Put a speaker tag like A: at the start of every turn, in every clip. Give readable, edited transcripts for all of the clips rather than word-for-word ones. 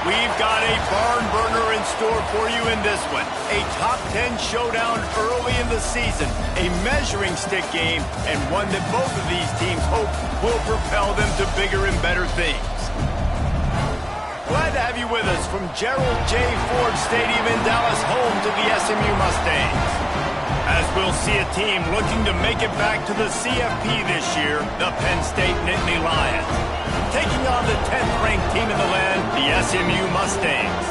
A: We've got a barn burner in store for you in this one. A top 10 showdown early in the season, a measuring stick game, and one that both of these teams hope will propel them to bigger and better things. Glad to have you with us from Gerald J. Ford Stadium in Dallas, home to the SMU Mustangs. As we'll see a team looking to make it back to the CFP this year, the Penn State Nittany Lions. Taking on the 10th-ranked team in the land, the SMU Mustangs.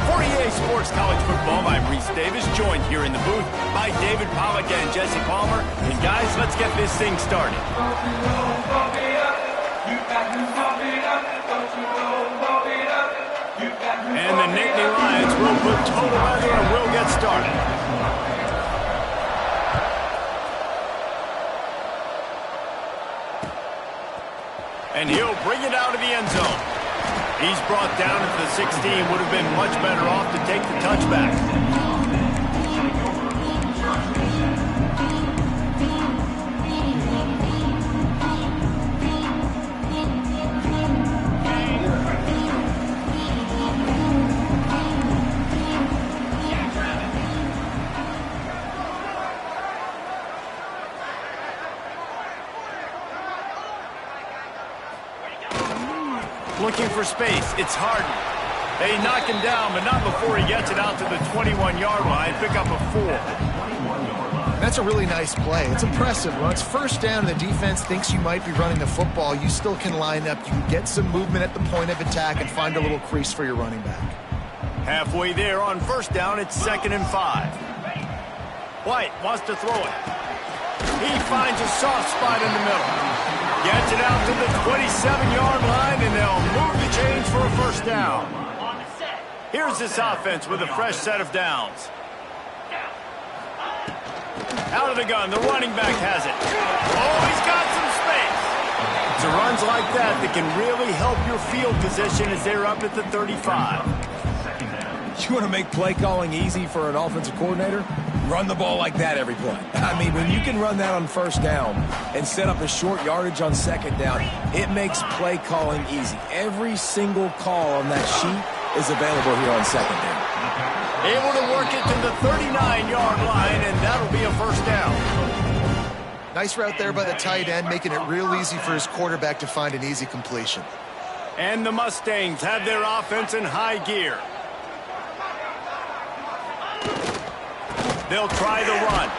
A: For EA Sports College Football, I'm Reese Davis, joined here in the booth by David Pollack and Jesse Palmer. And guys, let's get this thing started. And the Nittany Lions will put total weather and we'll get started. And he'll bring it out of the end zone. He's brought down at the 16. Would have been much better off to take the touchback. Looking for space. It's Harden. They knock him down, but not before he gets it out to the 21-yard line. Pick up a 4.
B: That's a really nice play. It's impressive. When it's first down and the defense thinks you might be running the football, you still can line up. You can get some movement at the point of attack and find a little crease for your running back.
A: Halfway there on first down, it's 2nd and 5. White wants to throw it. He finds a soft spot in the middle. Gets it out to the 27-yard line, and they'll move the chains for a first down. Here's this offense with a fresh set of downs. Out of the gun, the running back has it. Oh, he's got some space. It's runs like that that can really help your field position as they're up at the 35.
C: You want to make play calling easy for an offensive coordinator? Run the ball like that every play. I mean, when you can run that on first down and set up a short yardage on second down, it makes play calling easy. Every single call on that sheet is available here on second down.
A: Able to work it to the 39-yard line, and that'll be a first down.
B: Nice route there by the tight end, making it real easy for his quarterback to find an easy completion.
A: And the Mustangs have their offense in high gear. They'll try the run.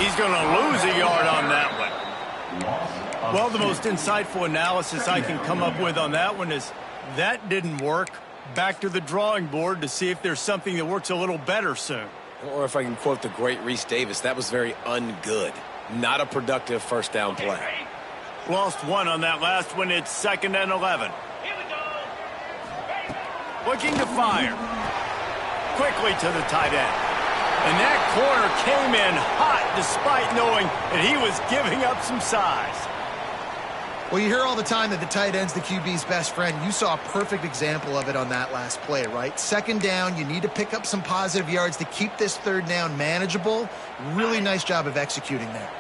A: He's going to lose a yard on that one. Well, the most insightful analysis I can come up with on that one is that didn't work. Back to the drawing board to see if there's something that works a little better soon.
C: Or if I can quote the great Reese Davis, that was very ungood. Not a productive first down play.
A: Lost one on that last one. It's 2nd and 11. Looking to fire. Quickly to the tight end. And that corner came in hot despite knowing that he was giving up some size.
B: Well, you hear all the time that the tight end's the QB's best friend. You saw a perfect example of it on that last play, right? Second down, you need to pick up some positive yards to keep this third down manageable. Really nice job of executing there.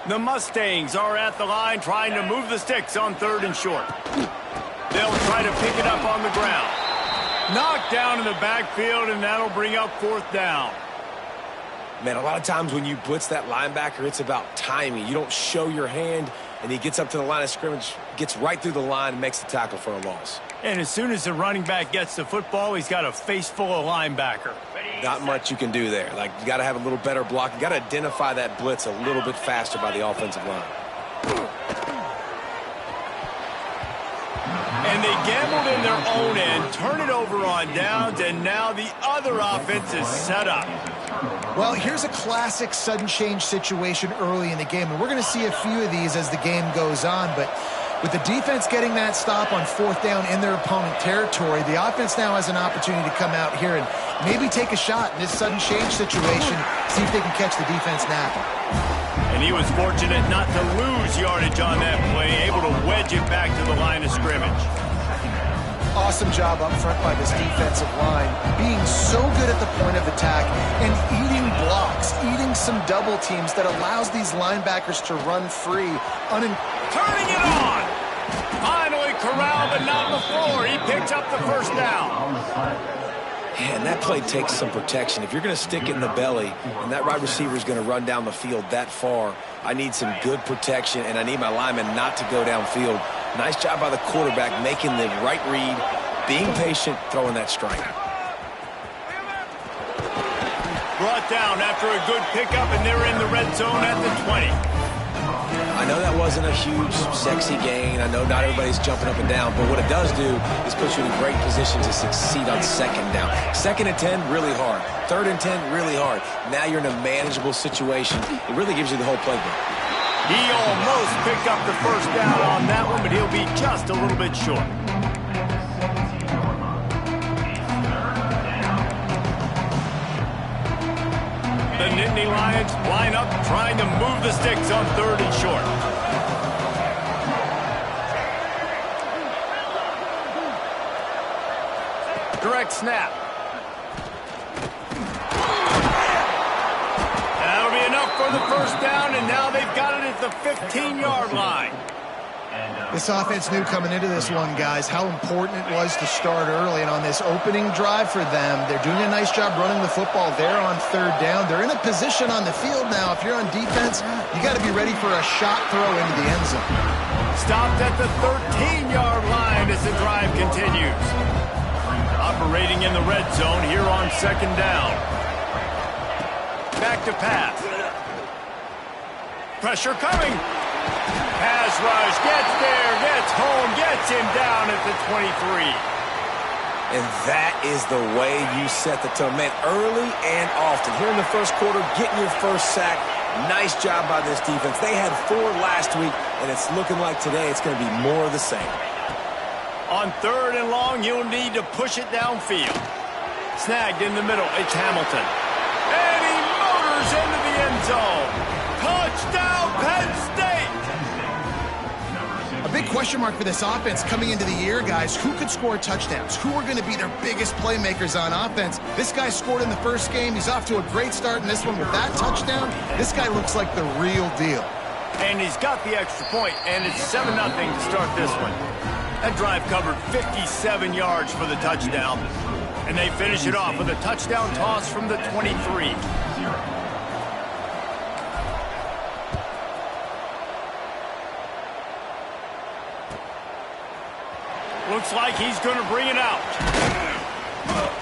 A: The Mustangs are at the line trying to move the sticks on 3rd and short. They'll try to pick it up on the ground. Knocked down in the backfield, and that'll bring up 4th down.
C: Man, a lot of times when you blitz that linebacker, it's about timing. You don't show your hand, and he gets up to the line of scrimmage, gets right through the line, and makes the tackle for a loss.
A: And as soon as the running back gets the football, he's got a face full of linebacker.
C: Not much you can do there. Like, you got to have a little better block. You got to identify that blitz a little bit faster by the offensive line.
A: And they gambled in their own end, turn it over on downs, and now the other offense is set up.
B: Well, here's a classic sudden change situation early in the game, and we're going to see a few of these as the game goes on, but with the defense getting that stop on 4th down in their opponent territory, the offense now has an opportunity to come out here and maybe take a shot in this sudden change situation, see if they can catch the defense napping.
A: And he was fortunate not to lose yardage on that play, able to wedge it back to the line of scrimmage.
B: Awesome job up front by this defensive line, being so good at the point of attack and eating blocks, eating some double teams that allows these linebackers to run free.
A: Turning it on! Finally corralled but not before. He picks up the first down.
C: And that play takes some protection. If you're going to stick it in the belly and that wide receiver is going to run down the field that far, I need some good protection, and I need my lineman not to go downfield. Nice job by the quarterback making the right read, being patient, throwing that strike.
A: Brought down after a good pickup, and they're in the red zone at the 20.
C: I know that wasn't a huge, sexy gain. I know not everybody's jumping up and down, but what it does do is put you in a great position to succeed on second down. 2nd and 10, really hard. 3rd and 10, really hard. Now you're in a manageable situation. It really gives you the whole playbook.
A: He almost picked up the first down on that one, but he'll be just a little bit short. The Nittany Lions line up, trying to move the sticks on 3rd and short. Direct snap. That'll be enough for the first down, and now they've got it at the 15-yard line.
B: This offense knew coming into this one, guys, how important it was to start early. And on this opening drive for them, they're doing a nice job running the football there on 3rd down. They're in a position on the field now. If you're on defense, you got to be ready for a shot throw into the end zone.
A: Stopped at the 13-yard line as the drive continues. Operating in the red zone here on 2nd down. Back to pass. Pressure coming. Pass rush, gets there, gets home, gets him down at the 23.
C: And that is the way you set the tone. Man, early and often. Here in the first quarter, getting your first sack. Nice job by this defense. They had 4 last week, and it's looking like today it's going to be more of the same.
A: On 3rd and long, you'll need to push it downfield. Snagged in the middle, it's Hamilton. And he motors into the end zone. Touchdown, Penn State!
B: A big question mark for this offense coming into the year, guys. Who could score touchdowns? Who are going to be their biggest playmakers on offense? This guy scored in the first game. He's off to a great start in this one with that touchdown. This guy looks like the real deal.
A: And he's got the extra point, and it's 7-0 to start this one. That drive covered 57 yards for the touchdown. And they finish it off with a touchdown toss from the 23. Looks like he's going to bring it out.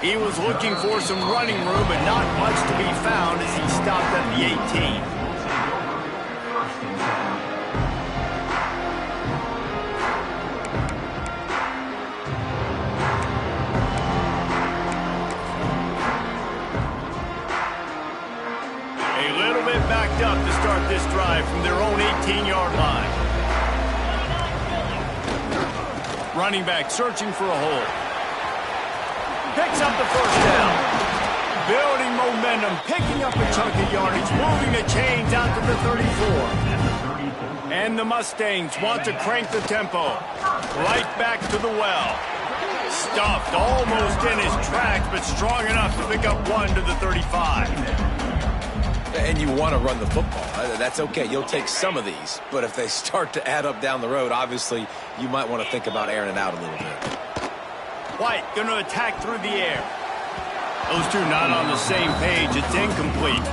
A: He was looking for some running room, but not much to be found as he stopped at the 18. A little bit backed up to start this drive from their own 18-yard line. Running back searching for a hole. Picks up the first down. Building momentum, picking up a chunk of yardage, moving the chains out to the 34. And the Mustangs want to crank the tempo. Right back to the well. Stuffed almost in his tracks, but strong enough to pick up 1 to the 35.
C: And you want to run the football. That's okay. You'll take some of these. But if they start to add up down the road, obviously, you might want to think about airing it out a little bit.
A: White going to attack through the air. Those two not on the same page. It's incomplete.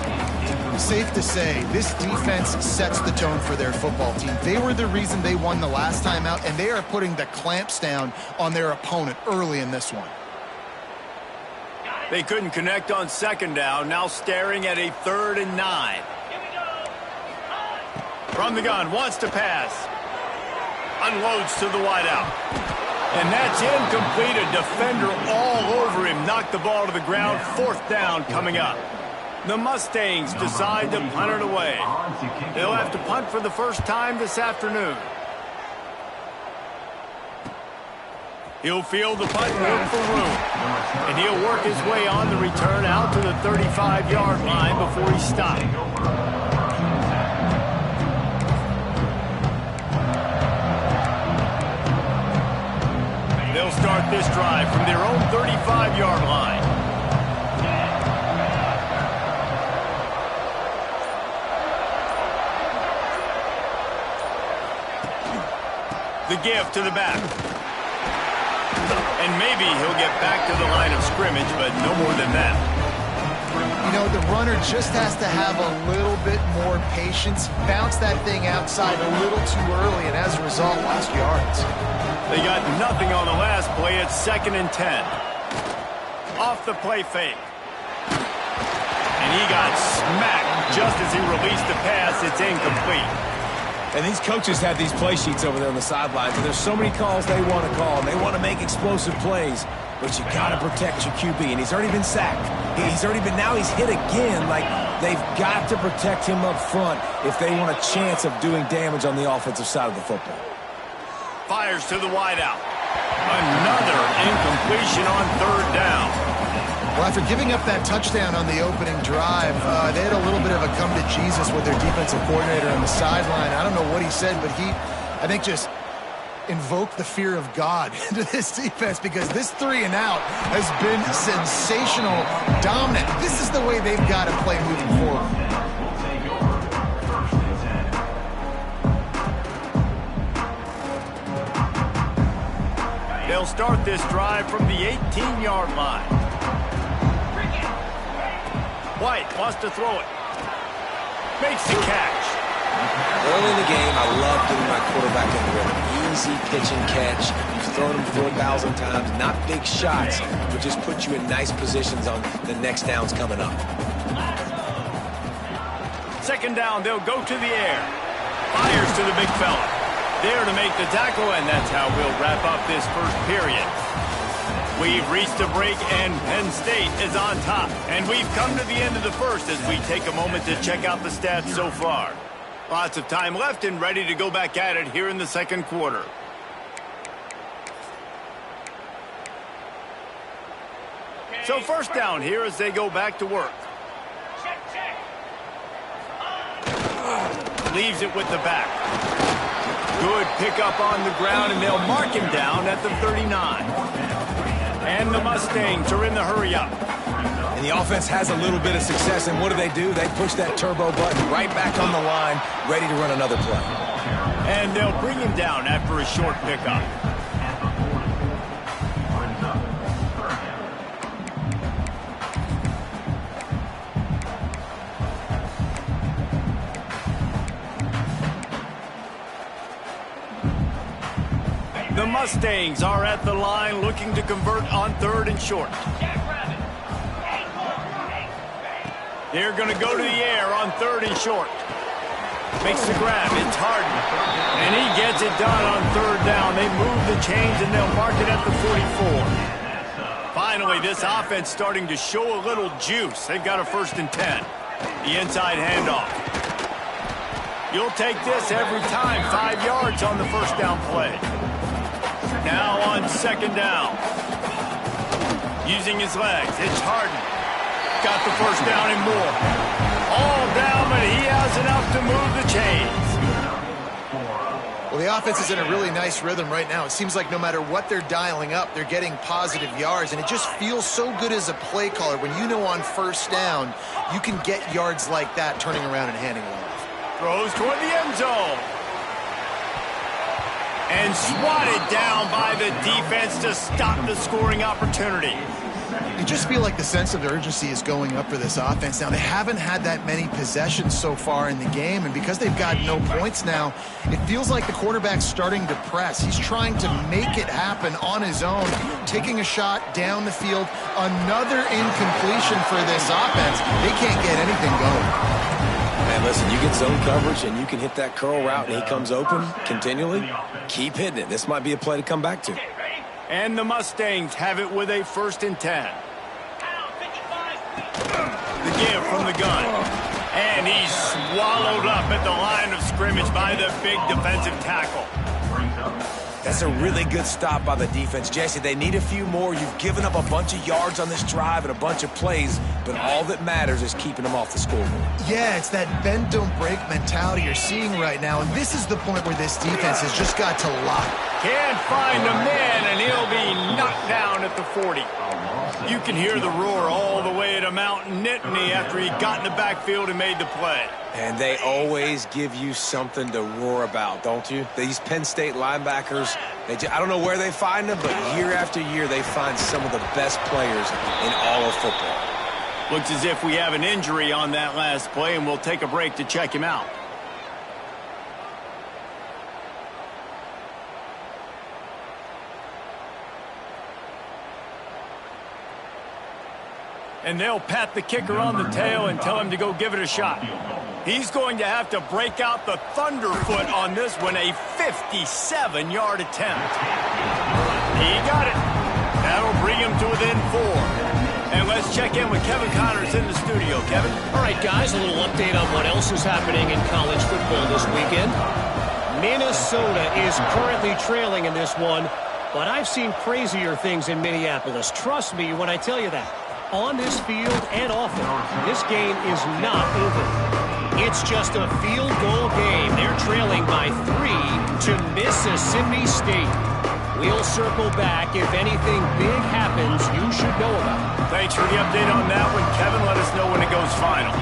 B: Safe to say, this defense sets the tone for their football team. They were the reason they won the last time out, and they are putting the clamps down on their opponent early in this one.
A: They couldn't connect on 2nd down, now staring at a 3rd and 9. From the gun, wants to pass. Unloads to the wideout. And that's incomplete. A defender all over him. Knocked the ball to the ground. 4th down coming up. The Mustangs decide to punt it away. They'll have to punt for the first time this afternoon. He'll field the punt and look for room. And he'll work his way on the return out to the 35-yard line before he's stopped. They'll start this drive from their own 35-yard line. The give to the back. And maybe he'll get back to the line of scrimmage, but no more than that.
B: You know, the runner just has to have a little bit more patience, bounce that thing outside a little too early, and as a result, lost yards.
A: They got nothing on the last play. It's 2nd and 10. Off the play fake. And he got smacked just as he released the pass. It's incomplete.
C: And these coaches have these play sheets over there on the sidelines, and there's so many calls they want to call, and they want to make explosive plays, but you got to protect your QB, and he's already been sacked. Now he's hit again. Like, they've got to protect him up front if they want a chance of doing damage on the offensive side of the football.
A: Fires to the wideout. Another incompletion on 3rd down.
B: Well, after giving up that touchdown on the opening drive, they had a little bit of a come to Jesus with their defensive coordinator on the sideline. I don't know what he said, but he, I think, just invoked the fear of God into this defense, because this 3 and out has been sensational, dominant. This is the way they've got to play moving forward.
A: They'll start this drive from the 18-yard line. White wants to throw it. Makes the catch.
C: Early in the game, I love getting my quarterback in the rhythm. Easy pitch and catch. You've thrown him 4,000 times. Not big shots, but just put you in nice positions on the next downs coming up.
A: 2nd down, they'll go to the air. Fires to the big fella. There to make the tackle, and that's how we'll wrap up this first period. We've reached a break, and Penn State is on top. And we've come to the end of the first as we take a moment to check out the stats so far. Lots of time left and ready to go back at it here in the 2nd quarter. So 1st down here as they go back to work. Leaves it with the back. Good pickup on the ground, and they'll mark him down at the 39. And the Mustangs are in the hurry-up.
C: And the offense has a little bit of success, and what do? They push that turbo button right back on the line, ready to run another play.
A: And they'll bring him down after a short pickup. The Mustangs are at the line looking to convert on 3rd and short. They're going to go to the air on 3rd and short. Makes the grab. It's Harden. And he gets it done on 3rd down. They move the chains and they'll mark it at the 44. Finally, this offense starting to show a little juice. They've got a 1st and 10. The inside handoff. You'll take this every time. 5 yards on the 1st down play. Now on 2nd down. Using his legs. It's Harden. Got the 1st down and more. All down, but he has enough to move the chains.
B: Well, the offense is in a really nice rhythm right now. It seems like no matter what they're dialing up, they're getting positive yards, and it just feels so good as a play caller when you know on 1st down you can get yards like that turning around and handing it off.
A: Throws toward the end zone. And swatted down by the defense to stop the scoring opportunity.
B: You just feel like the sense of urgency is going up for this offense. Now, they haven't had that many possessions so far in the game, and because they've got no points now, it feels like the quarterback's starting to press. He's trying to make it happen on his own, taking a shot down the field. Another incompletion for this offense. They can't get anything going.
C: Man, listen, you get zone coverage and you can hit that curl route and he comes open continually. Keep hitting it. This might be a play to come back to.
A: And the Mustangs have it with a 1st and 10. The give from the gun. And he's swallowed up at the line of scrimmage by the big defensive tackle.
C: That's a really good stop by the defense. Jesse, they need a few more. You've given up a bunch of yards on this drive and a bunch of plays, but all that matters is keeping them off the scoreboard.
B: Yeah, it's that bend, don't break mentality you're seeing right now, and this is the point where this defense has just got to lock.
A: Can't find a man, and he'll be knocked down at the 40. You can hear the roar all the way to Mount Nittany after he got in the backfield and made the play.
C: And they always give you something to roar about, don't you? These Penn State linebackers, I don't know where they find them, but year after year they find some of the best players in all of football.
A: Looks as if we have an injury on that last play, and we'll take a break to check him out. And they'll pat the kicker on the tail and tell him to go give it a shot. He's going to have to break out the thunderfoot on this one, a 57-yard attempt. He got it. That'll bring him to within 4. And let's check in with Kevin Connors in the studio. Kevin?
D: All right, guys, a little update on what else is happening in college football this weekend. Minnesota is currently trailing in this one, but I've seen crazier things in Minneapolis. Trust me when I tell you that. On this field and off it, this game is not over. It's just a field goal game. They're trailing by 3 to Mississippi State. We'll circle back. If anything big happens, you should know about it.
A: Thanks for the update on that one, Kevin. Let us know when it goes final.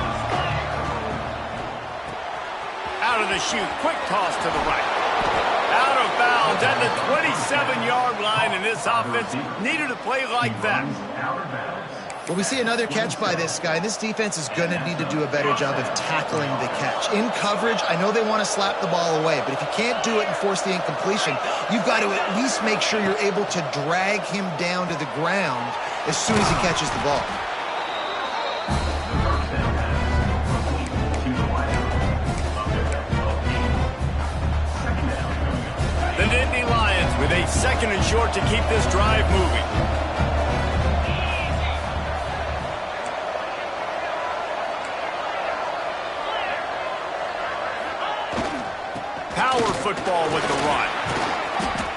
A: Out of the chute, quick toss to the right. Out of bounds at the 27-yard line, and this offense needed a play like that.
B: Well, we see another catch by this guy. This defense is going to need to do a better job of tackling the catch. In coverage, I know they want to slap the ball away, but if you can't do it and force the incompletion, you've got to at least make sure you're able to drag him down to the ground as soon as he catches the ball.
A: The Nittany Lions with a 2nd and short to keep this drive moving. Power football with the run.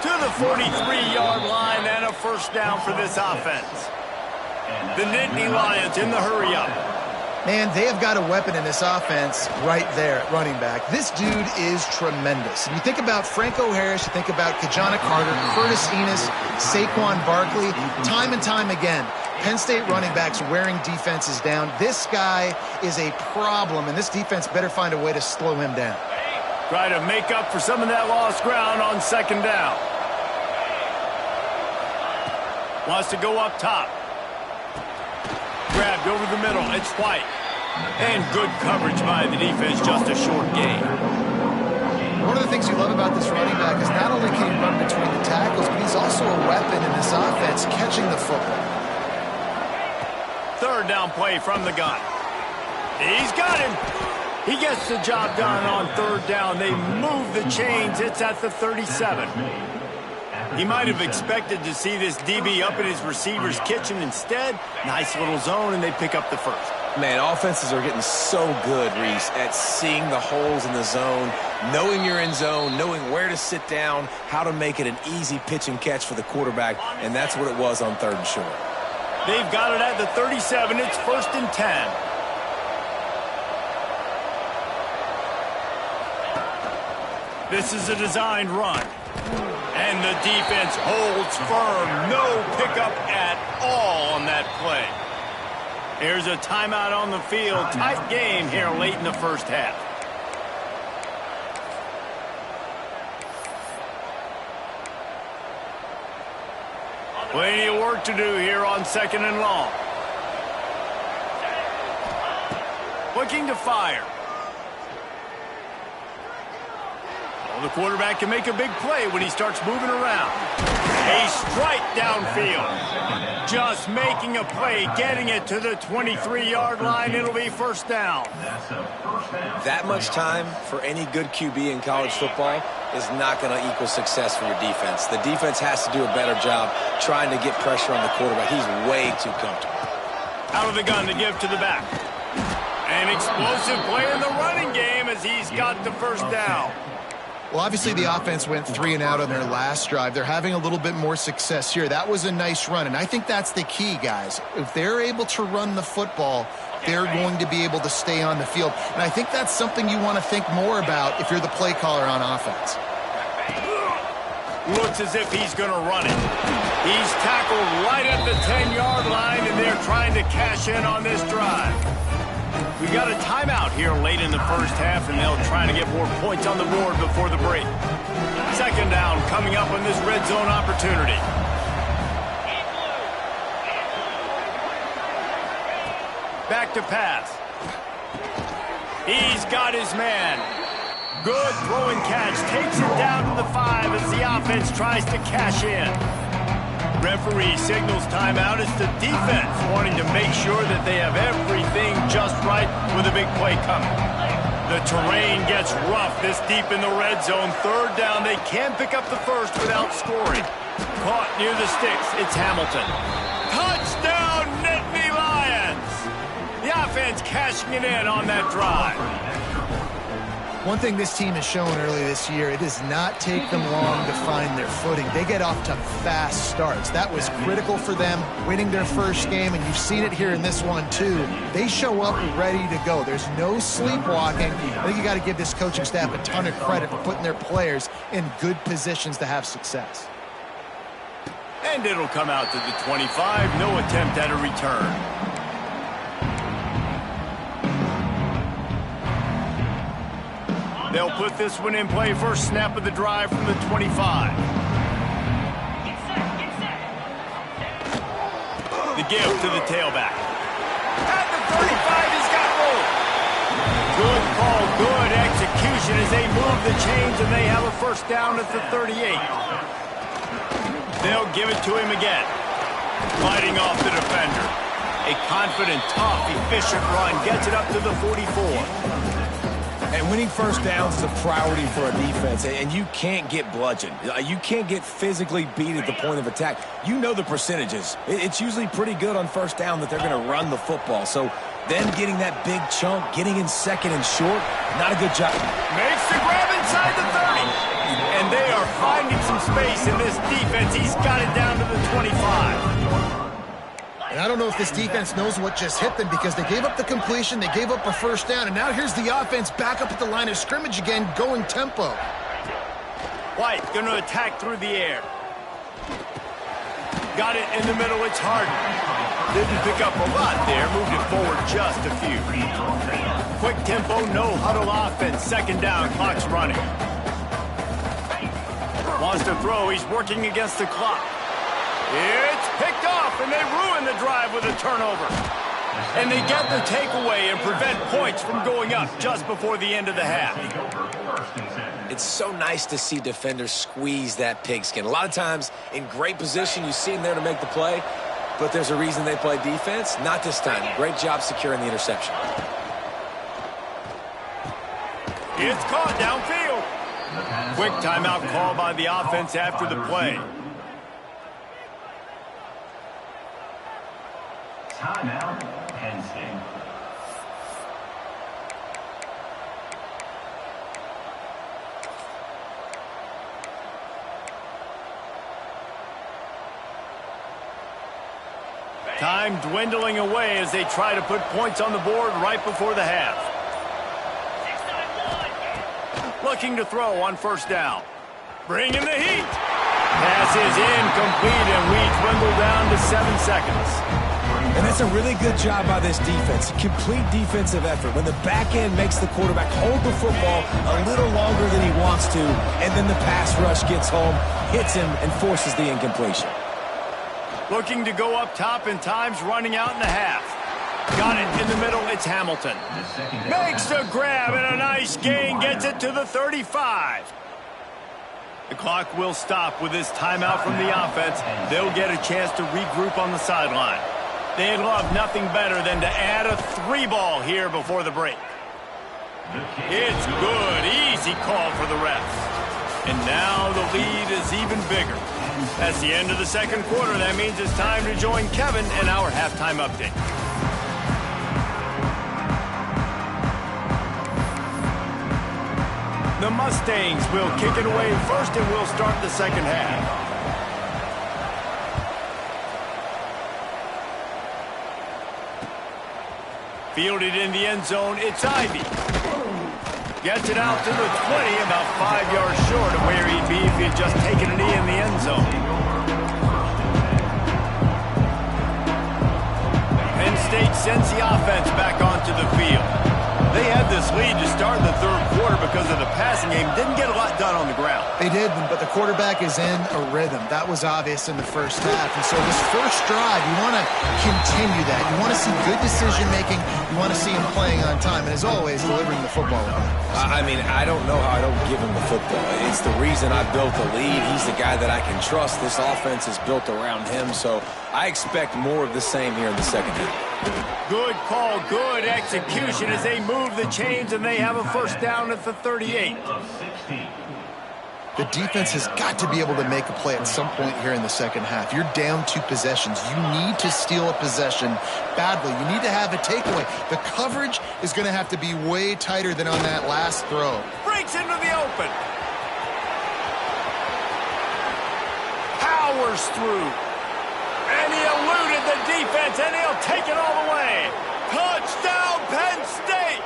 A: To the 43-yard line and a first down for this offense. The Nittany Lions in the hurry-up.
B: Man, they have got a weapon in this offense right there at running back. This dude is tremendous. And you think about Franco Harris, you think about Kajana Carter, Curtis Enos, Saquon Barkley, time and time again. Penn State running backs wearing defenses down. This guy is a problem, and this defense better find a way to slow him down.
A: Try to make up for some of that lost ground on 2nd down. Wants to go up top. Grabbed over the middle. It's White. And good coverage by the defense. Just a short gain.
B: One of the things you love about this running back is not only can he run between the tackles, but he's also a weapon in this offense catching the football.
A: 3rd down play from the gun. He's got him. He gets the job done on 3rd down. They move the chains. It's at the 37. He might have expected to see this DB up in his receiver's kitchen. Instead, nice little zone, and they pick up the first.
C: Man, offenses are getting so good, Reese, at seeing the holes in the zone, knowing you're in zone, knowing where to sit down, how to make it an easy pitch and catch for the quarterback, and that's what it was on 3rd and short.
A: They've got it at the 37. It's 1st and 10. This is a designed run. And the defense holds firm. No pickup at all on that play. Here's a timeout on the field. Tight game here late in the first half. Plenty of work to do here on 2nd and long. Looking to fire. The quarterback can make a big play when he starts moving around. A strike downfield. Just making a play, getting it to the 23-yard line. It'll be 1st down.
C: That much time for any good QB in college football is not going to equal success for your defense. The defense has to do a better job trying to get pressure on the quarterback. He's way too comfortable.
A: Out of the gun to give to the back. An explosive play in the running game as he's got the 1st down.
B: Well, obviously the offense went 3 and out on their last drive. They're having a little bit more success here. That was a nice run, and I think that's the key, guys. If they're able to run the football, they're going to be able to stay on the field. And I think that's something you want to think more about if you're the play caller on offense.
A: Looks as if he's going to run it. He's tackled right at the 10-yard line, and they're trying to cash in on this drive. We got a timeout here late in the first half, and they'll try to get more points on the board before the break. Second down coming up on this red zone opportunity. Back to pass. He's got his man. Good throwing catch. Takes it down to the 5 as the offense tries to cash in. Referee signals timeout. It's the defense wanting to make sure that they have everything just right with a big play coming. The terrain gets rough this deep in the red zone. Third down. They can pick up the first without scoring. Caught near the sticks. It's Hamilton. Touchdown, Nittany Lions! The offense cashing it in on that drive.
B: One thing this team has shown early this year, it does not take them long to find their footing. They get off to fast starts. That was critical for them, winning their first game, and you've seen it here in this one too. They show up ready to go. There's no sleepwalking. I think you got to give this coaching staff a ton of credit for putting their players in good positions to have success.
A: And it'll come out to the 25. No attempt at a return. They'll put this one in play. First snap of the drive from the 25. The give to the tailback. At the 35, he's got room. Good call, good execution as they move the chains, and they have a first down at the 38. They'll give it to him again. Fighting off the defender. A confident, tough, efficient run gets it up to the 44.
C: And winning first downs is a priority for a defense, and you can't get bludgeoned. You can't get physically beat at the point of attack. You know the percentages. It's usually pretty good on first down that they're going to run the football. So then getting that big chunk, getting in second and short, not a good job.
A: Makes the grab inside the 30. And they are finding some space in this defense. He's got it down to the 25.
B: And I don't know if this defense knows what just hit them because they gave up the completion, they gave up a first down, and now here's the offense back up at the line of scrimmage again, going tempo.
A: White going to attack through the air. Got it in the middle, it's Harden. Didn't pick up a lot there, moved it forward just a few. Quick tempo, no huddle offense, second down, clock's running. Wants to throw, he's working against the clock. It's picked off, and they ruin the drive with a turnover. And they get the takeaway and prevent points from going up just before the end of the half.
C: It's so nice to see defenders squeeze that pigskin. A lot of times, in great position, you see them there to make the play, but there's a reason they play defense. Not this time. Great job securing the interception.
A: It's caught downfield. Quick timeout call by the offense after the play.
E: Timeout, Penn State.
A: Time dwindling away as they try to put points on the board right before the half. Looking to throw on first down. Bringing the heat. Pass is incomplete, and we dwindle down to 7 seconds.
C: And that's a really good job by this defense. Complete defensive effort. When the back end makes the quarterback hold the football a little longer than he wants to, and then the pass rush gets home, hits him, and forces the incompletion.
A: Looking to go up top, and time's running out in the half. Got it in the middle, it's Hamilton. Makes the grab, and a nice gain gets it to the 35. The clock will stop with this timeout from the offense. They'll get a chance to regroup on the sideline. They'd love nothing better than to add a 3-ball here before the break. It's good. Easy call for the refs. And now the lead is even bigger. That's the end of the second quarter. That means it's time to join Kevin in our halftime update. The Mustangs will kick it away first, and we'll start the second half. Fielded in the end zone, it's Ivy. Gets it out to the 20, about 5 yards short of where he'd be if he had just taken a knee in the end zone. Penn State sends the offense back onto the field. They had this lead to start the third quarter because of the passing game. Didn't get a lot done on the ground.
B: They did, but the quarterback is in a rhythm. That was obvious in the first half. And so this first drive, you want to continue that. You want to see good decision-making. You want to see him playing on time. And as always, delivering the football.
C: I mean, I don't know how I don't give him the football. It's the reason I built the lead. He's the guy that I can trust. This offense is built around him. So I expect more of the same here in the second half.
A: Good call, good execution as they move the chains and they have a first down at the 38.
B: The defense has got to be able to make a play at some point here in the second half. You're down 2 possessions. You need to steal a possession badly. You need to have a takeaway. The coverage is going to have to be way tighter than on that last throw.
A: Breaks into the open. Powers through. And he eluded the defense, and he'll take it all the way. Touchdown, Penn State!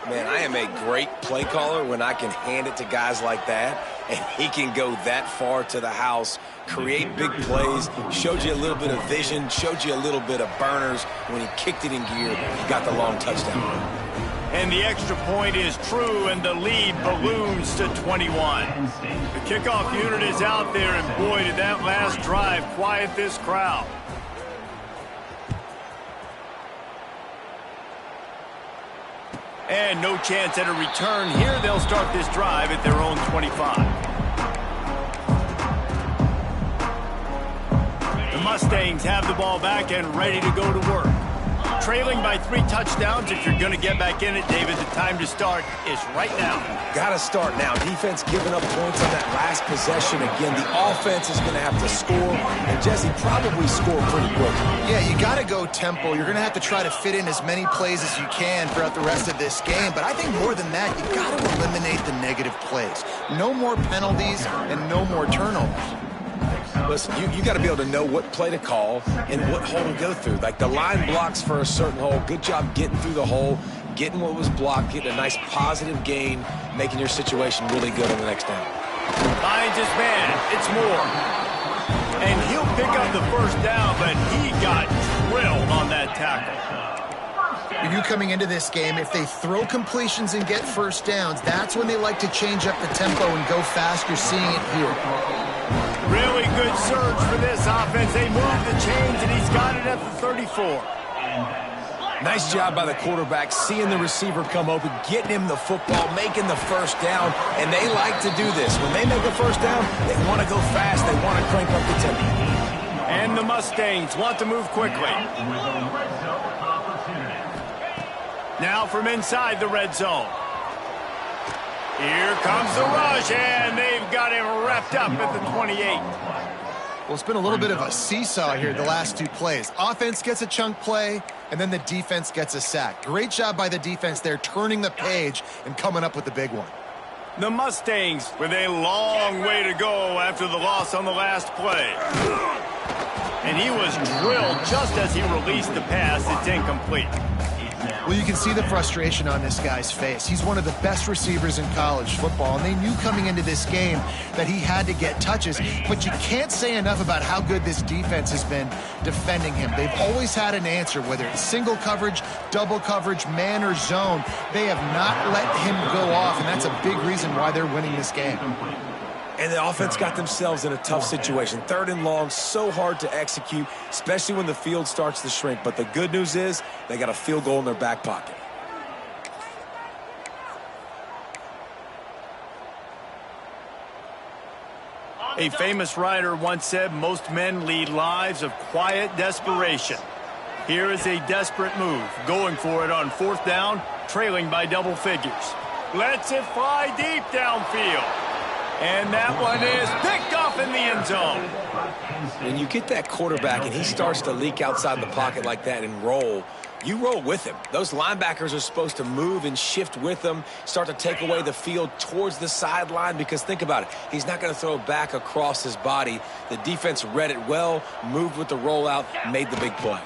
C: Man, I am a great play caller when I can hand it to guys like that, and he can go that far to the house, create big plays, showed you a little bit of vision, showed you a little bit of burners. When he kicked it in gear, he got the long touchdown.
A: And the extra point is true, and the lead balloons to 21. The kickoff unit is out there, and boy, did that last drive quiet this crowd. And no chance at a return here. They'll start this drive at their own 25. The Mustangs have the ball back and ready to go to work. Trailing by 3 touchdowns. If you're going to get back in it, David, the time to start is right now.
C: Got to start now. Defense giving up points on that last possession. Again, the offense is going to have to score, and Jesse probably score pretty quick.
B: Yeah, you got to go tempo. You're going to have to try to fit in as many plays as you can throughout the rest of this game. But I think more than that, you got to eliminate the negative plays. No more penalties and no more turnovers.
C: Listen, you got to be able to know what play to call and what hole to go through. Like the line blocks for a certain hole. Good job getting through the hole, getting what was blocked, getting a nice positive gain, making your situation really good on the next down.
A: Finds his man. It's Moore. And he'll pick up the first down, but he got drilled on that tackle.
B: You coming into this game, if they throw completions and get first downs, that's when they like to change up the tempo and go fast. You're seeing it here.
A: Really good surge for this offense. They move the chains, and he's got it at the 34.
C: Nice job by the quarterback, seeing the receiver come open, getting him the football, making the first down, and they like to do this. When they make a first down, they want to go fast. They want to crank up the tempo.
A: And the Mustangs want to move quickly. Now from inside the red zone. Here comes the rush, and they've got him wrapped up at the 28.
B: Well, it's been a little bit of a seesaw here the last 2 plays. Offense gets a chunk play, and then the defense gets a sack. Great job by the defense there, turning the page and coming up with the big one.
A: The Mustangs with a long way to go after the loss on the last play. And he was drilled just as he released the pass. It's incomplete.
B: Well, you can see the frustration on this guy's face. He's one of the best receivers in college football, and they knew coming into this game that he had to get touches. But you can't say enough about how good this defense has been defending him. They've always had an answer, whether it's single coverage, double coverage, man or zone. They have not let him go off, and that's a big reason why they're winning this game.
C: And the offense got themselves in a tough situation. 3rd and long, so hard to execute, especially when the field starts to shrink. But the good news is they got a field goal in their back pocket.
A: A famous writer once said, most men lead lives of quiet desperation. Here is a desperate move, going for it on 4th down, trailing by double figures. Lets it fly deep downfield. And that one is picked off in the end zone.
C: When you get that quarterback and he starts to leak outside the pocket like that and roll, you roll with him. Those linebackers are supposed to move and shift with him, start to take away the field towards the sideline, because think about it. He's not going to throw back across his body. The defense read it well, moved with the rollout, made the big play.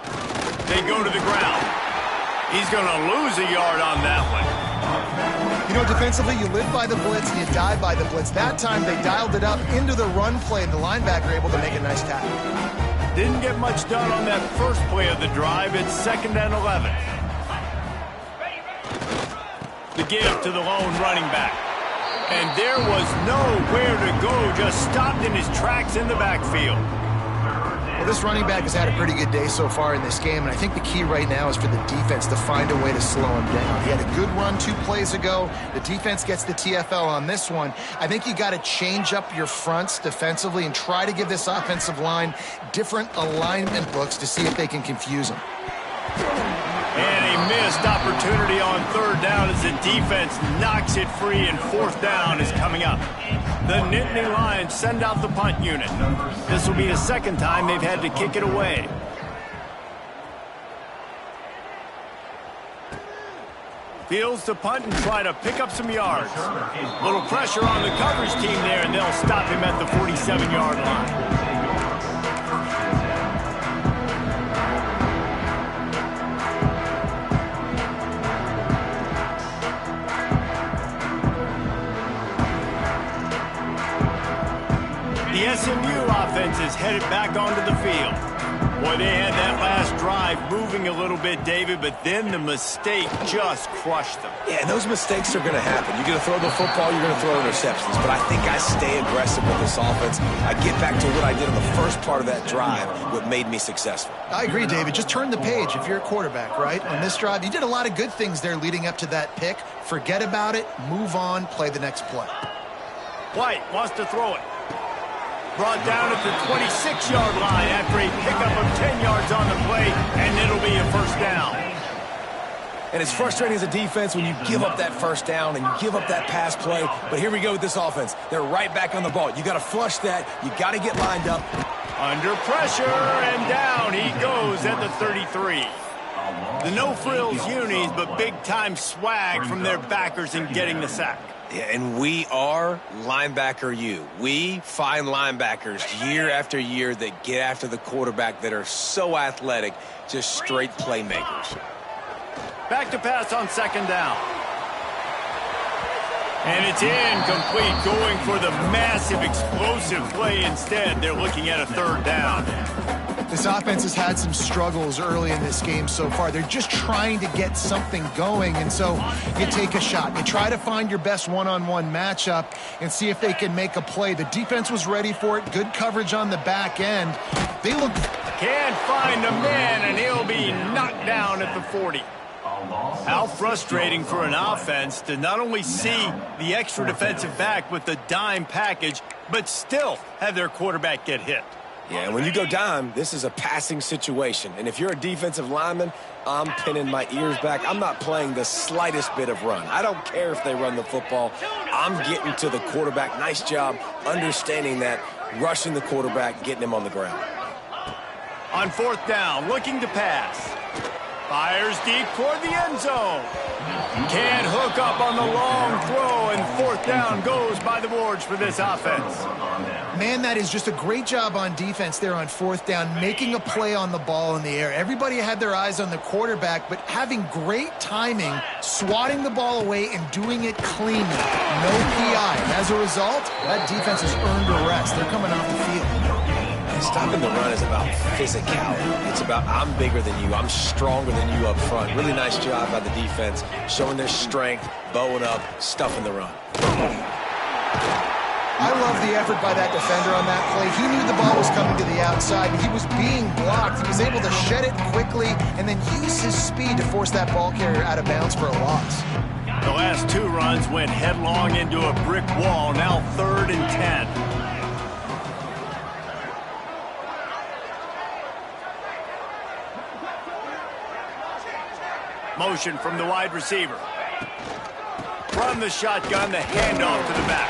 A: They go to the ground. He's going to lose a yard on that one.
B: You know, defensively, you live by the blitz and you die by the blitz. That time, they dialed it up into the run play, and the linebacker able to make a nice tackle.
A: Didn't get much done on that first play of the drive. It's 2nd and 11. The give to the lone running back. And there was nowhere to go, just stopped in his tracks in the backfield.
B: Well, this running back has had a pretty good day so far in this game, and I think the key right now is for the defense to find a way to slow him down. He had a good run 2 plays ago. The defense gets the TFL on this one. I think you got to change up your fronts defensively and try to give this offensive line different alignment looks to see if they can confuse him.
A: And a missed opportunity on 3rd down as the defense knocks it free, and 4th down is coming up. The Nittany Lions send out the punt unit. This will be the 2nd time they've had to kick it away. Fields to punt and try to pick up some yards. Little pressure on the coverage team there, and they'll stop him at the 47-yard line. The SMU offense is headed back onto the field. Boy, they had that last drive moving a little bit, David, but then the mistake just crushed them.
C: Yeah, and those mistakes are going to happen. You're going to throw the football, you're going to throw interceptions. But I think I stay aggressive with this offense. I get back to what I did in the first part of that drive, what made me successful.
B: I agree, David. Just turn the page if you're a quarterback, right? On this drive, you did a lot of good things there leading up to that pick. Forget about it, move on, play the next play.
A: White wants to throw it. Brought down at the 26-yard line after a pickup of 10 yards on the play, and it'll be a 1st down.
C: And it's frustrating as a defense when you give up that 1st down and you give up that pass play. But here we go with this offense. They're right back on the ball. You got to flush that. You got to get lined up.
A: Under pressure, and down he goes at the 33. The no-frills unis, but big-time swag from their backers in getting the sack.
C: Yeah, and we are linebacker U. We find linebackers year after year that get after the quarterback that are so athletic, just straight playmakers.
A: Back to pass on 2nd down. And it's incomplete, going for the massive explosive play instead. They're looking at a 3rd down.
B: This offense has had some struggles early in this game so far. They're just trying to get something going, and so you take a shot. You try to find your best one-on-one matchup and see if they can make a play. The defense was ready for it. Good coverage on the back end. They look...
A: Can't find a man, and he'll be knocked down at the 40. How frustrating for an offense to not only see the extra defensive back with the dime package, but still have their quarterback get hit.
C: Yeah, and when you go dime, this is a passing situation. And if you're a defensive lineman, I'm pinning my ears back. I'm not playing the slightest bit of run. I don't care if they run the football. I'm getting to the quarterback. Nice job understanding that, rushing the quarterback, getting him on the ground.
A: On 4th down, looking to pass. Fires deep toward the end zone. Can't hook up on the long throw, and 4th down goes by the boards for this offense.
B: Man, that is just a great job on defense there on 4th down, making a play on the ball in the air. Everybody had their eyes on the quarterback, but having great timing, swatting the ball away, and doing it cleanly. No PI. And as a result, that defense has earned a rest. They're coming off the field.
C: Stopping the run is about physicality. It's about I'm bigger than you. I'm stronger than you up front. Really nice job by the defense, showing their strength, bowing up, stuffing the run.
B: I love the effort by that defender on that play. He knew the ball was coming to the outside, and he was being blocked. He was able to shed it quickly and then use his speed to force that ball carrier out of bounds for a loss.
A: The last 2 runs went headlong into a brick wall. Now 3rd and 10. Motion from the wide receiver. From the shotgun, the handoff to the back.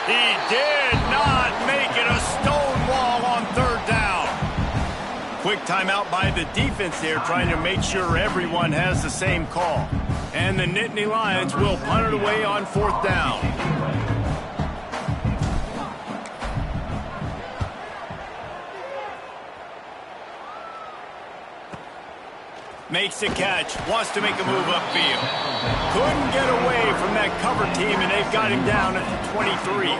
A: He did not make it a stone wall on 3rd down. Quick timeout by the defense there, trying to make sure everyone has the same call. And the Nittany Lions will punt it away on 4th down. Makes the catch, wants to make a move upfield. Couldn't get away from that cover team, and they've got him down at the 23.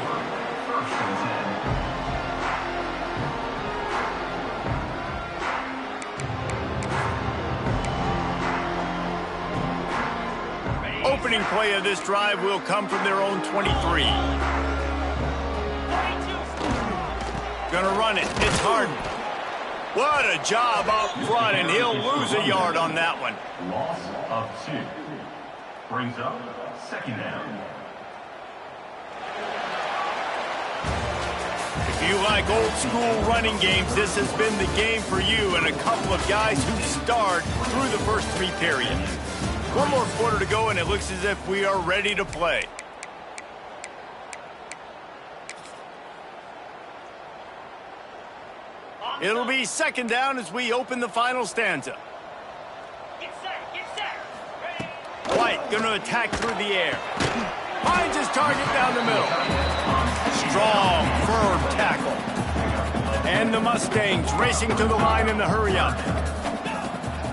A: Opening play of this drive will come from their own 23. Gonna run it. It's Harden. What a job up front, and he'll lose a yard on that one.
E: Loss of 2. Brings up second down.
A: If you like old school running games, this has been the game for you and a couple of guys who starred through the first 3 periods. One more quarter to go, and it looks as if we are ready to play. It'll be second down as we open the final stanza.
F: Get set. Ready.
A: White going to attack through the air. Finds his target down the middle. Strong, firm tackle. And the Mustangs racing to the line in the hurry-up.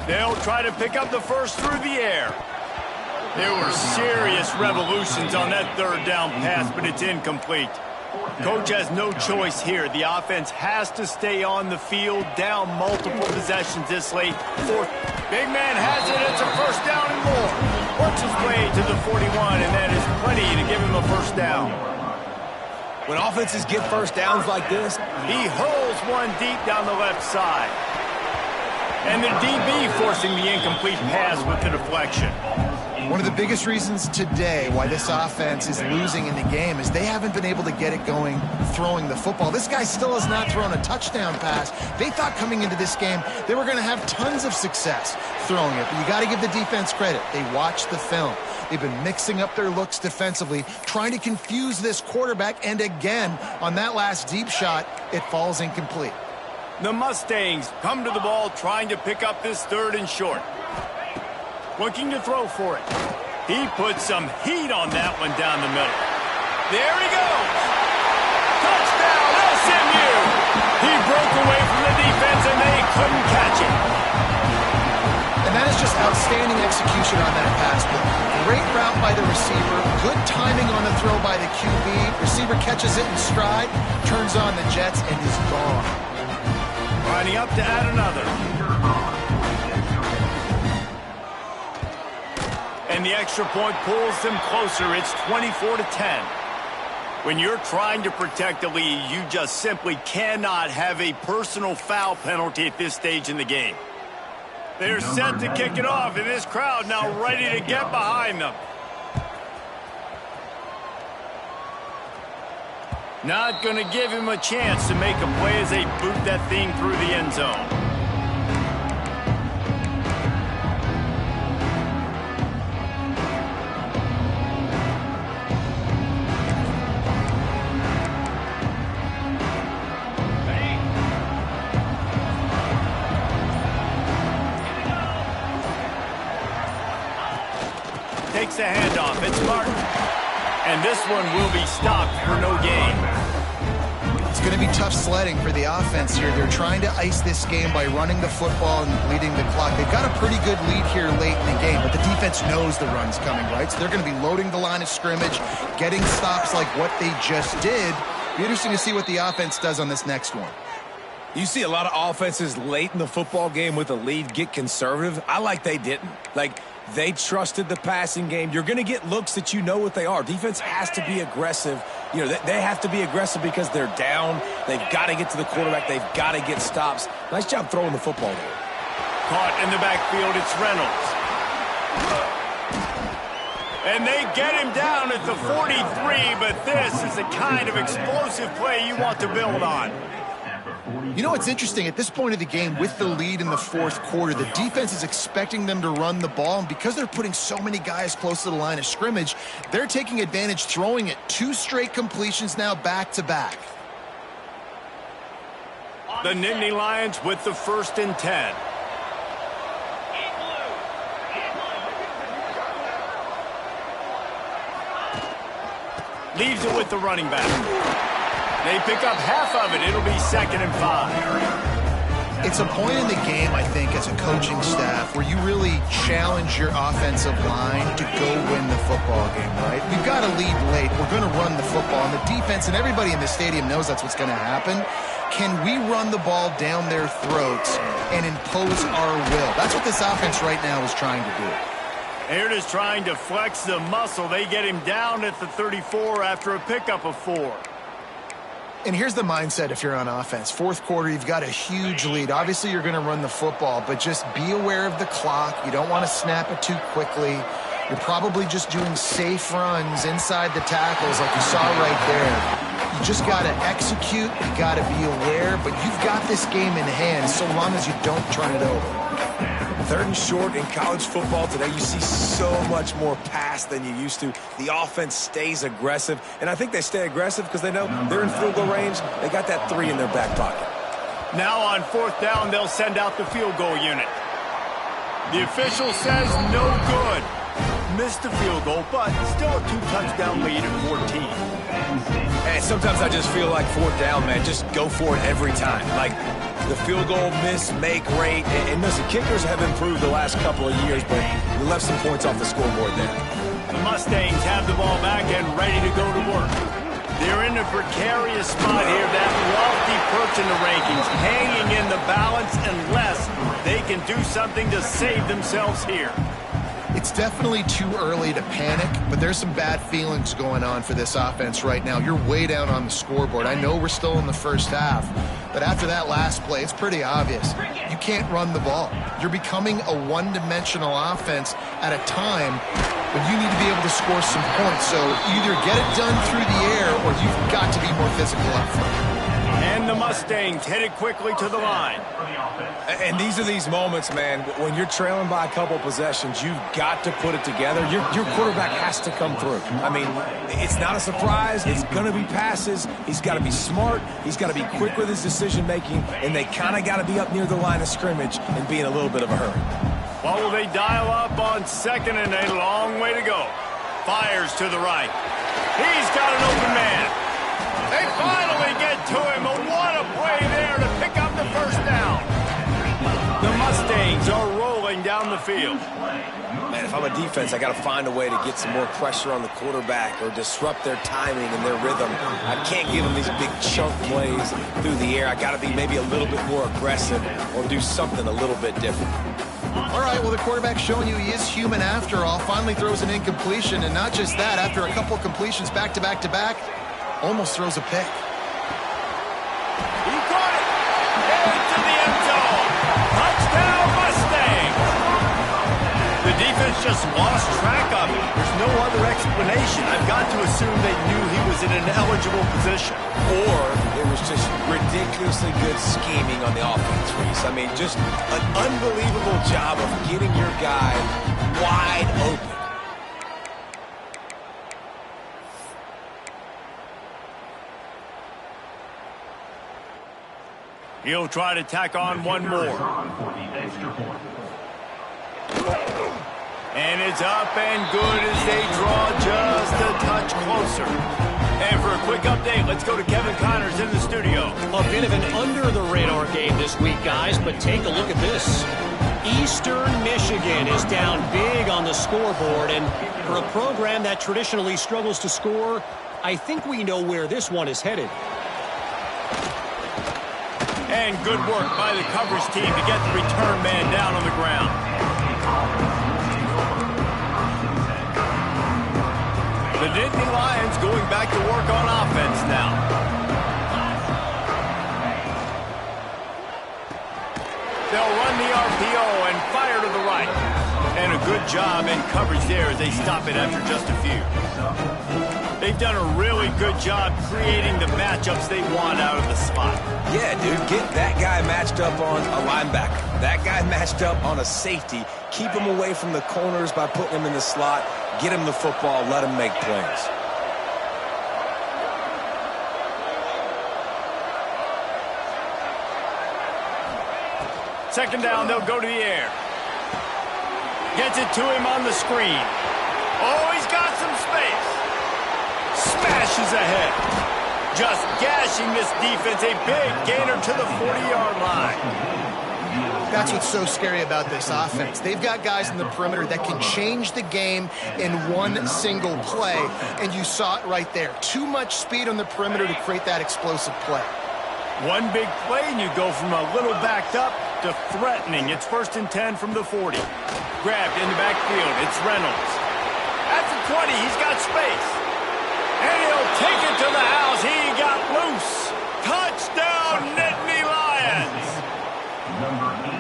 A: They'll try to pick up the first through the air. There were serious revolutions on that third down pass, but it's incomplete. Coach has no choice here. The offense has to stay on the field, down multiple possessions this late. Fourth, big man has it. It's a first down and more. Works his way to the 41, and that is plenty to give him a first down.
C: When offenses get first downs like this,
A: he hurls one deep down the left side. And the DB forcing the incomplete pass with the deflection.
B: One of the biggest reasons today why this offense is losing in the game is they haven't been able to get it going throwing the football. This guy still has not thrown a touchdown pass. They thought coming into this game they were going to have tons of success throwing it, but you got to give the defense credit. They watched the film. They've been mixing up their looks defensively, trying to confuse this quarterback, and again, on that last deep shot, it falls incomplete.
A: The Mustangs come to the ball trying to pick up this third and short. Looking to throw for it. He puts some heat on that one down the middle. There he goes. Touchdown, SMU. He broke away from the defense, and they couldn't catch him.
B: And that is just outstanding execution on that pass play. Great route by the receiver. Good timing on the throw by the QB. Receiver catches it in stride, turns on the jets, and is gone.
A: Lining up to add another. And the extra point pulls them closer. It's 24-10. When you're trying to protect the lead, you just simply cannot have a personal foul penalty at this stage in the game. They're set to kick it off, and this crowd now ready to get behind them. Not going to give him a chance to make a play as they boot that thing through the end zone. Takes the handoff. It's Martin. And this one will be stopped for no gain.
B: It's going to be tough sledding for the offense here. They're trying to ice this game by running the football and bleeding the clock. They've got a pretty good lead here late in the game, but the defense knows the run's coming, right? So they're going to be loading the line of scrimmage, getting stops like what they just did. Be interesting to see what the offense does on this next one.
C: you see a lot of offenses late in the football game with a lead get conservative. I like they didn't. Like, they trusted the passing game. You're going to get looks that you know what they are. Defense has to be aggressive. You know, they have to be aggressive because they're down. They've got to get to the quarterback. They've got to get stops. Nice job throwing the football there.
A: Caught in the backfield, it's Reynolds. And they get him down at the 43, but this is the kind of explosive play you want to build on.
B: You know what's interesting? At this point of the game, with the lead in the fourth quarter, the defense is expecting them to run the ball, and because they're putting so many guys close to the line of scrimmage, they're taking advantage, throwing it. 2 straight completions now back-to-back.
A: The Nittany Lions with the 1st and 10. Leaves it with the running back. They pick up half of it. It'll be 2nd and 5.
B: It's It's a point in the game, I think, as a coaching staff where you really challenge your offensive line to go win the football game, right? We've got to lead late. We're going to run the football. And the defense and everybody in the stadium knows that's what's going to happen. Can we run the ball down their throats and impose our will? That's what this offense right now is trying to do.
A: They're just trying to flex the muscle. They get him down at the 34 after a pickup of 4.
B: And here's the mindset if you're on offense. Fourth quarter, you've got a huge lead. Obviously, you're going to run the football, but just be aware of the clock. You don't want to snap it too quickly. You're probably just doing safe runs inside the tackles like you saw right there. You just got to execute. You got to be aware, but you've got this game in hand so long as you don't turn it over.
C: 3rd and short in college football today, you see so much more pass than you used to. The offense stays aggressive, and I think they stay aggressive because they know they're in field goal range. They got that 3 in their back pocket.
A: Now on 4th down, they'll send out the field goal unit. The official says no good. Missed the field goal, but still a 2-touchdown lead at 14.
C: And sometimes I just feel like 4th down, man, just go for it every time. Like the field goal miss-make rate. And listen, kickers have improved the last couple of years, but we left some points off the scoreboard there.
A: The Mustangs have the ball back and ready to go to work. They're in a precarious spot here, that lofty perch in the rankings, hanging in the balance unless they can do something to save themselves here.
B: It's definitely too early to panic, but there's some bad feelings going on for this offense right now. You're way down on the scoreboard. I know we're still in the first half, but after that last play, it's pretty obvious. You can't run the ball. You're becoming a one-dimensional offense at a time when you need to be able to score some points. So either get it done through the air or you've got to be more physical up front.
A: And the Mustangs headed quickly to the line.
C: And these are these moments, man, when you're trailing by a couple possessions, you've got to put it together. Your quarterback has to come through. I mean, it's not a surprise. It's going to be passes. He's got to be smart. He's got to be quick with his decision-making, and they kind of got to be up near the line of scrimmage and be in a little bit of a hurry.
A: What will they dial up on 2nd and a long way to go? Fires to the right. He's got an open man. They finally get to him. What a play there to pick up the 1st down. The Mustangs are rolling down the field.
C: Man, if I'm a defense, I got to find a way to get some more pressure on the quarterback or disrupt their timing and their rhythm. I can't give them these big chunk plays through the air. I got to be maybe a little bit more aggressive or do something a little bit different.
B: All right, well, the quarterback's showing you he is human after all. Finally throws an incompletion, and not just that, after a couple completions back-to-back-to-back, almost throws a pick.
A: He got it! Into the end zone! Touchdown, Mustangs! The defense just lost track of him. There's no other explanation. I've got to assume they knew he was in an eligible position.
C: Or it was just ridiculously good scheming on the offense, Reese. I mean, just an unbelievable job of getting your guy wide open.
A: He'll try to tack on one more. And it's up and good as they draw just a touch closer. And for a quick update, let's go to Kevin Connors in the studio.
D: A bit of an under-the-radar game this week, guys, but take a look at this. Eastern Michigan is down big on the scoreboard, and for a program that traditionally struggles to score, I think we know where this one is headed.
A: And good work by the coverage team to get the return man down on the ground. The Nittany Lions going back to work on offense now. They'll run the RPO and fire to the right. And a good job in coverage there as they stop it after just a few. They've done a really good job creating the matchups they want out of the spot.
C: Yeah, dude, get that guy matched up on a linebacker. That guy matched up on a safety. Keep him away from the corners by putting him in the slot. Get him the football. Let him make plays.
A: Second down, they'll go to the air. Gets it to him on the screen. Oh, he's got some space. Smashes ahead. Just gashing this defense. A big gainer to the 40-yard line.
B: That's what's so scary about this offense. They've got guys in the perimeter that can change the game in one single play, and you saw it right there. Too much speed on the perimeter to create that explosive play.
A: One big play, and you go from a little backed up to threatening. It's 1st and 10 from the 40. Grabbed in the backfield. It's Reynolds. At the 20, he's got space. And he'll take it to the house. He got loose. Touchdown, Nittany Lions.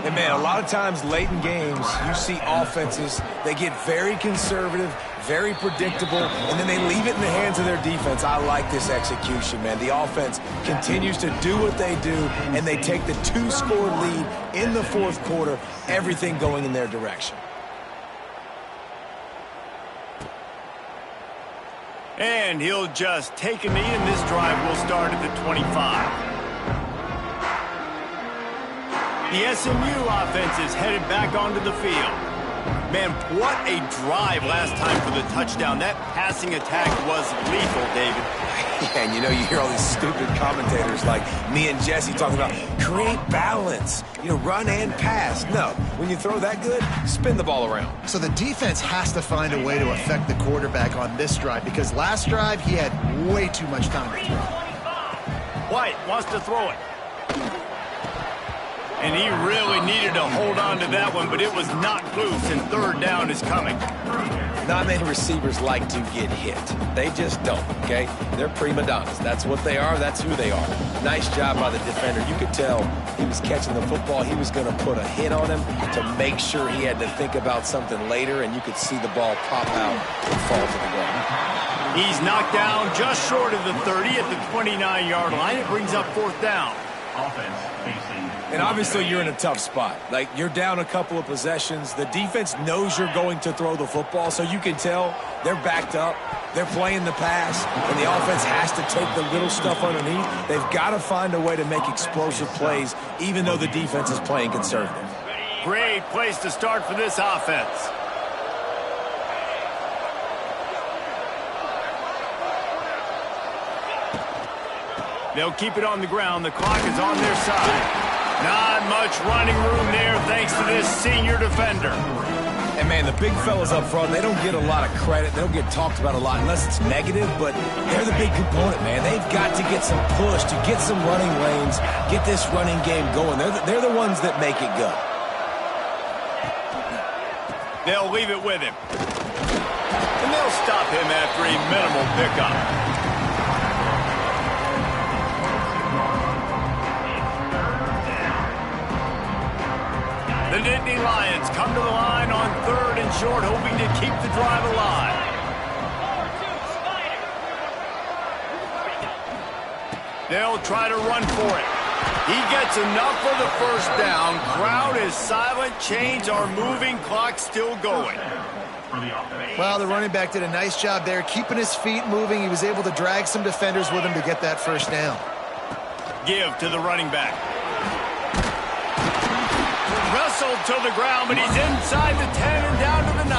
C: And, man, a lot of times late in games, you see offenses, they get very conservative, very predictable, and then they leave it in the hands of their defense. I like this execution, man. The offense continues to do what they do, and they take the 2-score lead in the 4th quarter, everything going in their direction.
A: And he'll just take a knee, and this drive will start at the 25. The SMU offense is headed back onto the field. Man, what a drive last time for the touchdown. That passing attack was lethal, David.
C: Yeah, and you know, you hear all these stupid commentators like me and Jesse talking about create balance, you know, run and pass. No, when you throw that good, spin the ball around.
B: So the defense has to find a way to affect the quarterback on this drive, because last drive he had way too much time to throw.
A: White wants to throw it. And he really needed to hold on to that one, but it was knocked loose, and 3rd down is coming.
C: Not many receivers like to get hit. They just don't, okay? They're prima donnas. That's what they are. That's who they are. Nice job by the defender. You could tell he was catching the football. He was going to put a hit on him to make sure he had to think about something later, and you could see the ball pop out and fall to the ground.
A: He's knocked down just short of the 30 at the 29-yard line. It brings up 4th down.
E: Offense facing.
C: And obviously you're in a tough spot. Like, you're down a couple of possessions. The defense knows you're going to throw the football, so you can tell they're backed up. They're playing the pass, and the offense has to take the little stuff underneath. They've got to find a way to make explosive plays, even though the defense is playing conservative.
A: Great place to start for this offense. They'll keep it on the ground. The clock is on their side. Not much running room there thanks to this senior defender.
C: And, man, the big fellas up front, they don't get a lot of credit. They don't get talked about a lot unless it's negative, but they're the big component, man. They've got to get some push, to get some running lanes, get this running game going. They're the ones that make it go.
A: They'll leave it with him. And they'll stop him after a minimal pickup. The Nittany Lions come to the line on 3rd and short, hoping to keep the drive alive. They'll try to run for it. He gets enough for the 1st down. Crowd is silent. Chains are moving. Clock still going.
B: Well, the running back did a nice job there, keeping his feet moving. He was able to drag some defenders with him to get that 1st down.
A: Give to the running back. Wrestled to the ground, but he's inside the 10 and down to the 9.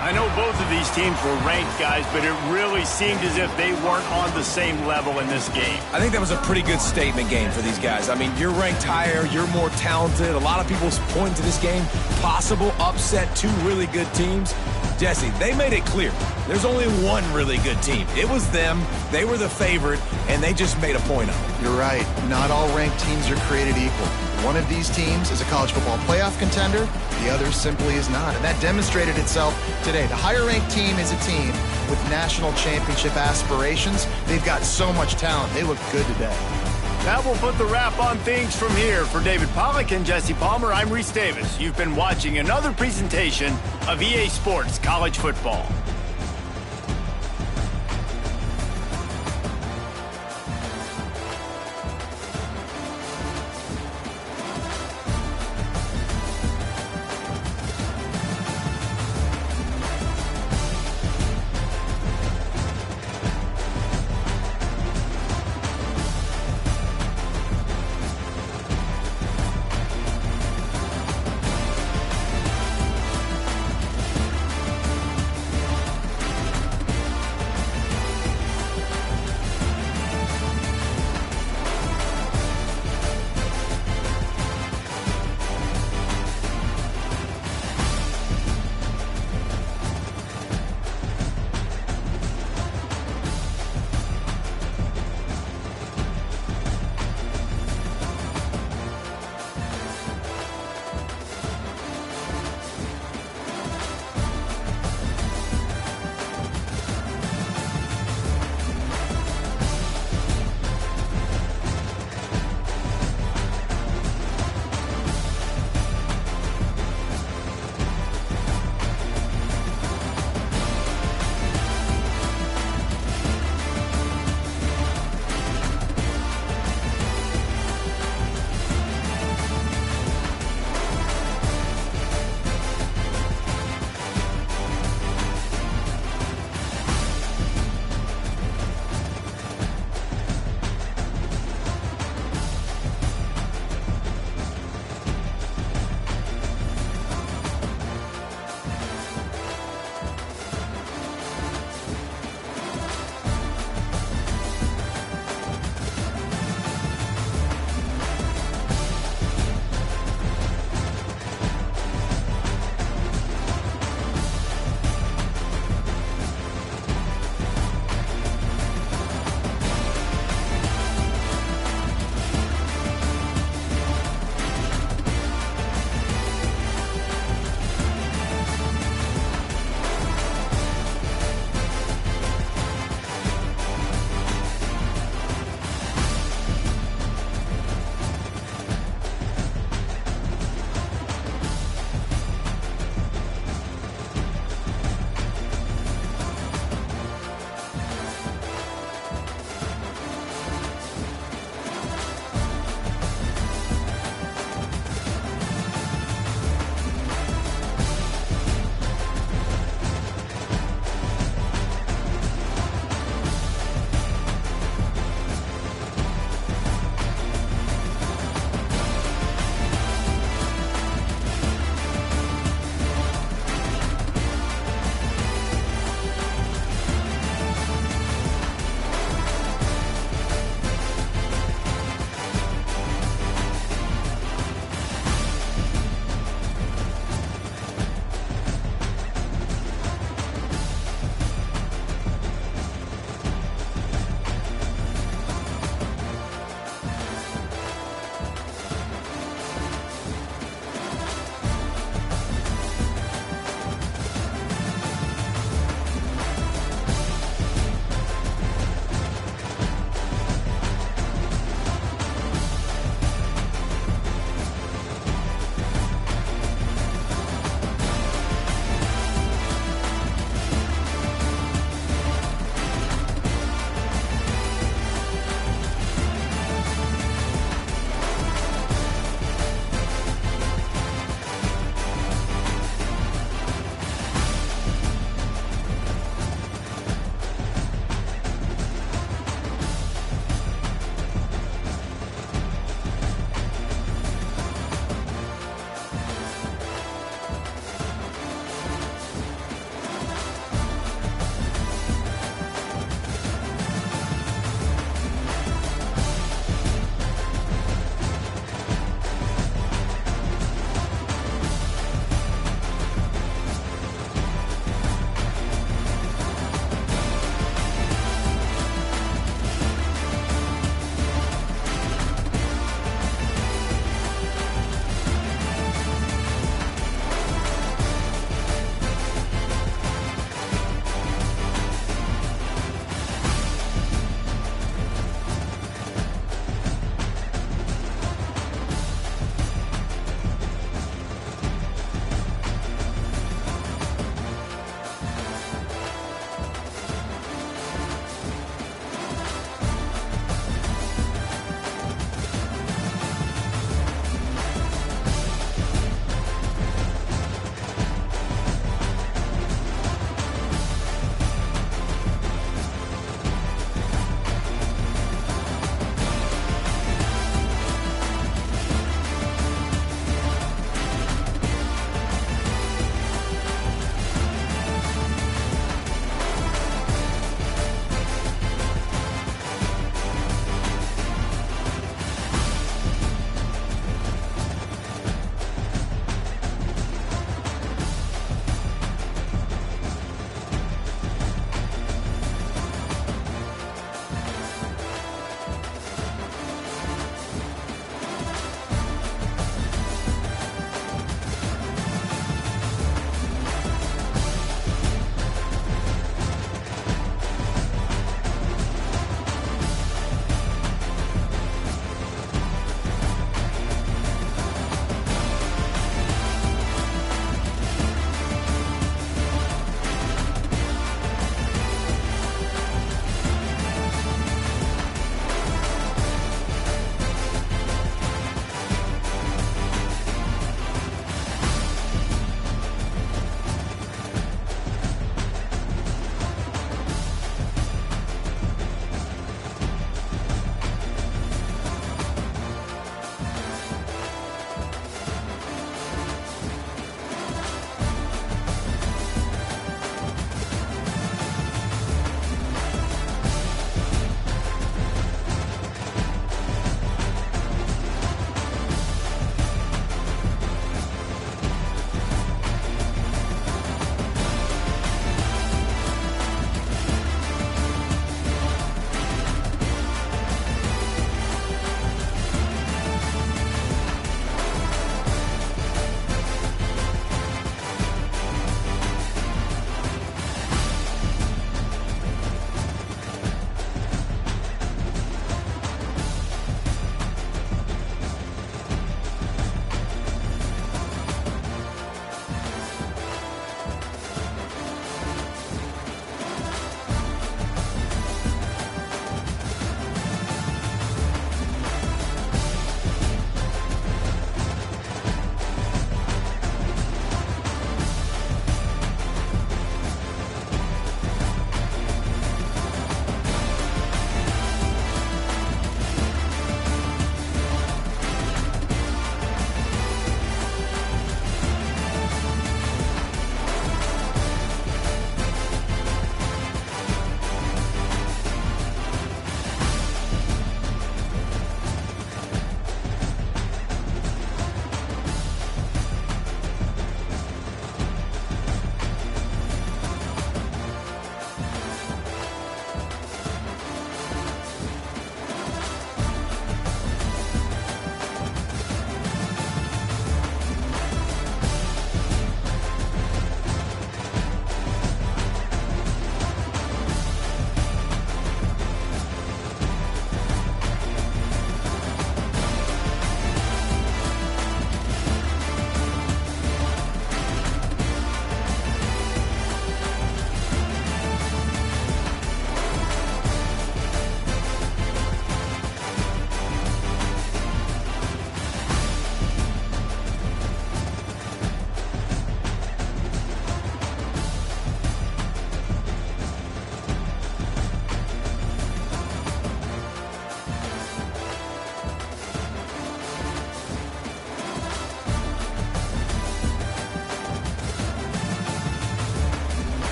A: I know both of these teams were ranked, guys, but it really seemed as if they weren't on the same level in this game.
C: I think that was a pretty good statement game for these guys. I mean, you're ranked higher, you're more talented. A lot of people point to this game, possible upset, 2 really good teams. Jesse, they made it clear. There's only one really good team. It was them. They were the favorite, and they just made a point of it.
B: You're right. Not all ranked teams are created equal. One of these teams is a college football playoff contender. The other simply is not. And that demonstrated itself today. The higher-ranked team is a team with national championship aspirations. They've got so much talent. They look good today.
A: That will put the wrap on things from here. For David Pollack and Jesse Palmer, I'm Reese Davis. You've been watching another presentation of EA Sports College Football.